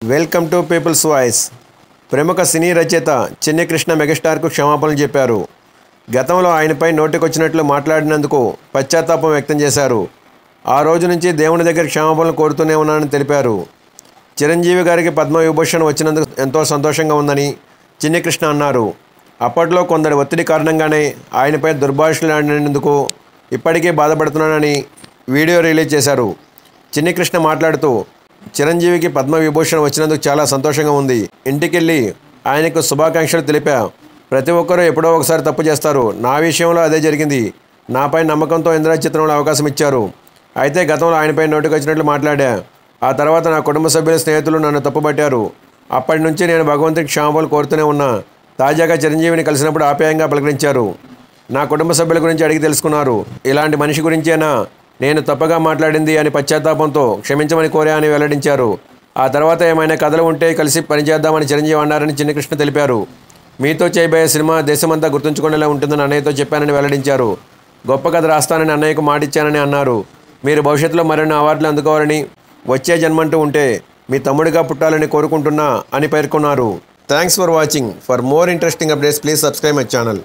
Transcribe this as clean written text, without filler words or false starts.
Welcome to peoples voice. ప్రముఖ సినీ రచయిత చిన్ని కృష్ణ మెగాస్టార్కు క్షమాపణలు చెప్పారు. గతంలో ఆయనపై నోటికొచ్చినట్లు మాట్లాడినందుకు పశ్చాత్తాపం వ్యక్తం చేశారు. ఆ రోజు నుంచి దేవుని దగ్గర క్షమాపణలు కోరుతూనే ఉన్నానని తెలిపారు. చిరంజీవి గారికి పద్మవిభూషణ్ వచ్చినందుకు ఎంతో సంతోషంగా ఉందని చిన్ని కృష్ణ అన్నారు. అప్పట్లో కొందరి ఒత్తిడి కారణంగానే ఆయనపై దుర్భాషలు ఆడినందుకు ఇప్పటికీ బాధపడుతున్నానని వీడియో రిలీజ్ చేశారు. చిన్ని కృష్ణ మాట్లాడుతూ, చిరంజీవికి పద్మవిభూషణ్ వచ్చినందుకు చాలా సంతోషంగా ఉంది. ఇంటికెళ్ళి ఆయనకు శుభాకాంక్షలు తెలిపా. ప్రతి ఒక్కరూ ఎప్పుడో ఒకసారి తప్పు చేస్తారు. నా విషయంలో అదే జరిగింది. నాపై నమ్మకంతో ఇంద్ర చిత్రంలో అవకాశం ఇచ్చారు. అయితే గతంలో ఆయనపై నోటికొచ్చినట్లు మాట్లాడా. ఆ తర్వాత నా కుటుంబ సభ్యుల స్నేహితులు నన్ను తప్పుపట్టారు. అప్పటి నుంచి నేను భగవంతుడికి క్షమాపణలు కోరుతూనే ఉన్నా. తాజాగా చిరంజీవిని కలిసినప్పుడు ఆప్యాయంగా పలకరించారు. నా కుటుంబ సభ్యుల గురించి అడిగి తెలుసుకున్నారు. ఇలాంటి మనిషి గురించేనా నేను తప్పగా మాట్లాడింది అని పశ్చాత్తాపంతో క్షమించమని కోరా అని వెల్లడించారు. ఆ తర్వాత ఏమైనా కథలు ఉంటే కలిసి పనిచేద్దామని చిరంజీవి అన్నారని చిన్ని కృష్ణ తెలిపారు. మీతో చేయబోయే సినిమా దేశమంతా గుర్తుంచుకునేలా ఉంటుందని అన్నయ్యతో చెప్పానని వెల్లడించారు. గొప్ప కథ రాస్తానని అన్నయ్యకు మాటిచ్చానని అన్నారు. మీరు భవిష్యత్తులో మరిన్ని అవార్డులు అందుకోవాలని, వచ్చే జన్మంటూ ఉంటే మీ తమ్ముడిగా పుట్టాలని కోరుకుంటున్నా అని పేర్కొన్నారు. Thanks for watching. For more interesting updates please subscribe my channel.